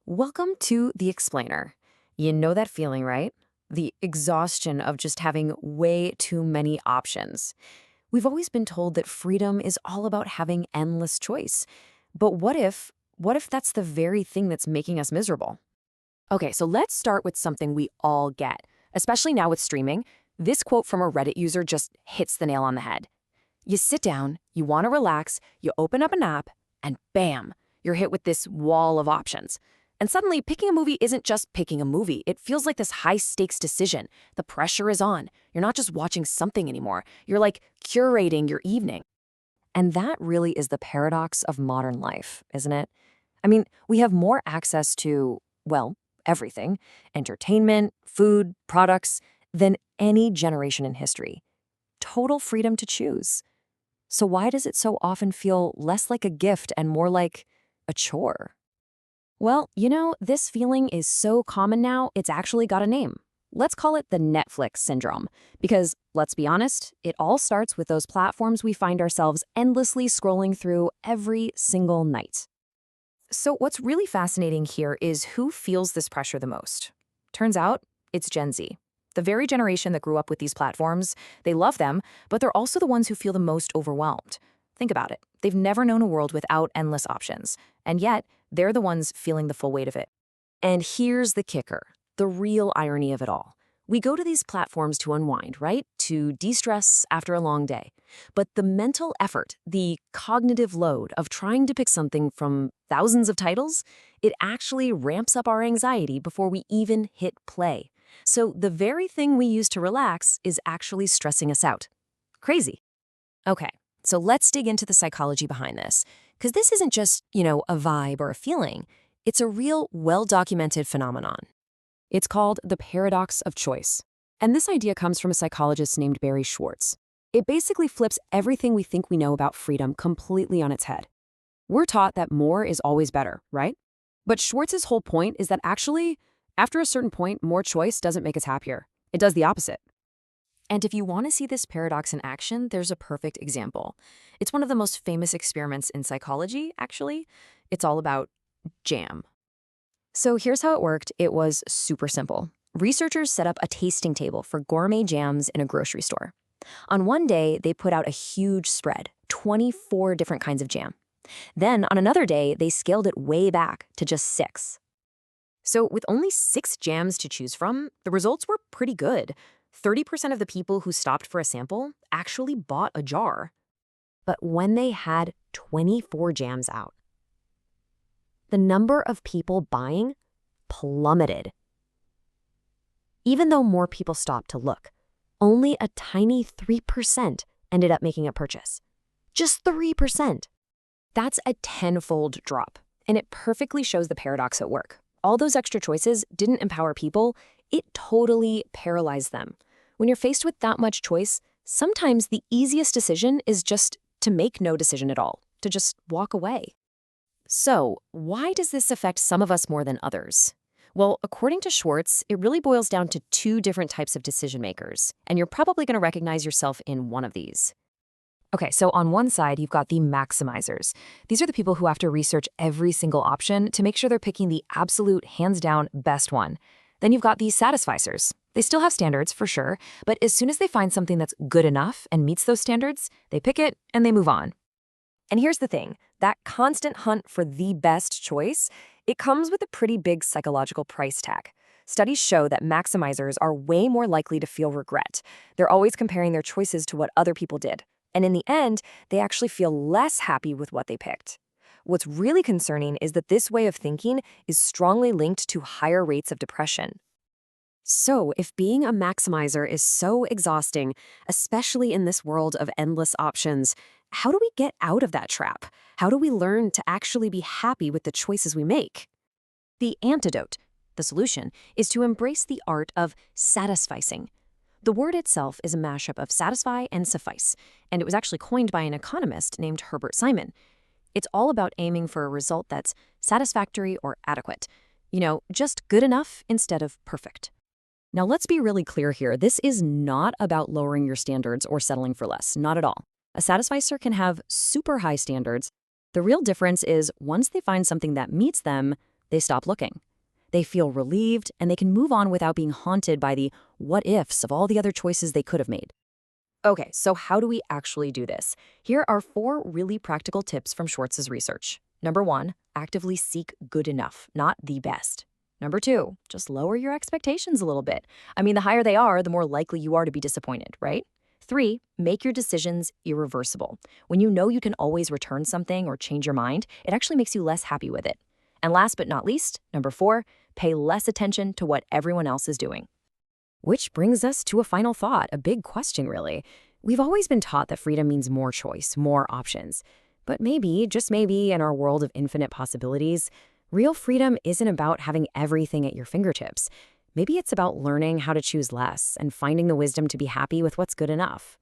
Welcome to The Explainer. You know that feeling, right? The exhaustion of just having way too many options. We've always been told that freedom is all about having endless choice. But what if that's the very thing that's making us miserable? Okay, so let's start with something we all get, especially now with streaming. This quote from a Reddit user just hits the nail on the head. You sit down, you want to relax, you open up an app, and bam, you're hit with this wall of options. And suddenly, picking a movie isn't just picking a movie. It feels like this high-stakes decision. The pressure is on. You're not just watching something anymore. You're like curating your evening. And that really is the paradox of modern life, isn't it? I mean, we have more access to, well, everything, entertainment, food, products, than any generation in history. Total freedom to choose. So why does it so often feel less like a gift and more like a chore? Well, this feeling is so common now, it's actually got a name. Let's call it the Netflix syndrome. Because, let's be honest, it all starts with those platforms we find ourselves endlessly scrolling through every single night. So what's really fascinating here is who feels this pressure the most. Turns out, it's Gen Z. The very generation that grew up with these platforms, they love them, but they're also the ones who feel the most overwhelmed. Think about it. They've never known a world without endless options, and yet they're the ones feeling the full weight of it. And here's the kicker, the real irony of it all. We go to these platforms to unwind, right? To de-stress after a long day. But the mental effort, the cognitive load of trying to pick something from thousands of titles, it actually ramps up our anxiety before we even hit play. So the very thing we use to relax is actually stressing us out. Crazy. Okay, so let's dig into the psychology behind this. Because this isn't just, a vibe or a feeling. It's a real, well-documented phenomenon. It's called the paradox of choice. And this idea comes from a psychologist named Barry Schwartz. It basically flips everything we think we know about freedom completely on its head. We're taught that more is always better, right? But Schwartz's whole point is that actually, after a certain point, more choice doesn't make us happier. It does the opposite. And if you want to see this paradox in action, there's a perfect example. It's one of the most famous experiments in psychology, actually. It's all about jam. So here's how it worked. It was super simple. Researchers set up a tasting table for gourmet jams in a grocery store. On one day, they put out a huge spread, 24 different kinds of jam. Then on another day, they scaled it way back to just 6. So with only 6 jams to choose from, the results were pretty good. 30% of the people who stopped for a sample actually bought a jar. But when they had 24 jams out, the number of people buying plummeted. Even though more people stopped to look, only a tiny 3% ended up making a purchase. Just 3%. That's a tenfold drop, and it perfectly shows the paradox at work. All those extra choices didn't empower people, it totally paralyzed them. When you're faced with that much choice, sometimes the easiest decision is just to make no decision at all, to just walk away. So, why does this affect some of us more than others? Well, according to Schwartz, it really boils down to 2 different types of decision makers, and you're probably going to recognize yourself in one of these. Okay, so on one side, you've got the maximizers. These are the people who have to research every single option to make sure they're picking the absolute, hands-down best one. Then you've got the satisficers. They still have standards, for sure, but as soon as they find something that's good enough and meets those standards, they pick it and they move on. And here's the thing, that constant hunt for the best choice, it comes with a pretty big psychological price tag. Studies show that maximizers are way more likely to feel regret. They're always comparing their choices to what other people did. And in the end, they actually feel less happy with what they picked. What's really concerning is that this way of thinking is strongly linked to higher rates of depression. So, if being a maximizer is so exhausting, especially in this world of endless options, how do we get out of that trap? How do we learn to actually be happy with the choices we make? The antidote, the solution, is to embrace the art of satisficing. The word itself is a mashup of satisfy and suffice, and it was actually coined by an economist named Herbert Simon. It's all about aiming for a result that's satisfactory or adequate. Just good enough instead of perfect. Now, let's be really clear here. This is not about lowering your standards or settling for less. Not at all. A satisficer can have super high standards. The real difference is once they find something that meets them, They stop looking. They feel relieved, and they can move on without being haunted by the what-ifs of all the other choices they could have made. Okay, so how do we actually do this? Here are 4 really practical tips from Schwartz's research. Number 1, actively seek good enough, not the best. Number 2, just lower your expectations a little bit. I mean, the higher they are, the more likely you are to be disappointed, right? 3, make your decisions irreversible. When you know you can always return something or change your mind, it actually makes you less happy with it. And last but not least, number 4, pay less attention to what everyone else is doing. Which brings us to a final thought, a big question really. We've always been taught that freedom means more choice, more options. But maybe, just maybe, in our world of infinite possibilities, real freedom isn't about having everything at your fingertips. Maybe it's about learning how to choose less and finding the wisdom to be happy with what's good enough.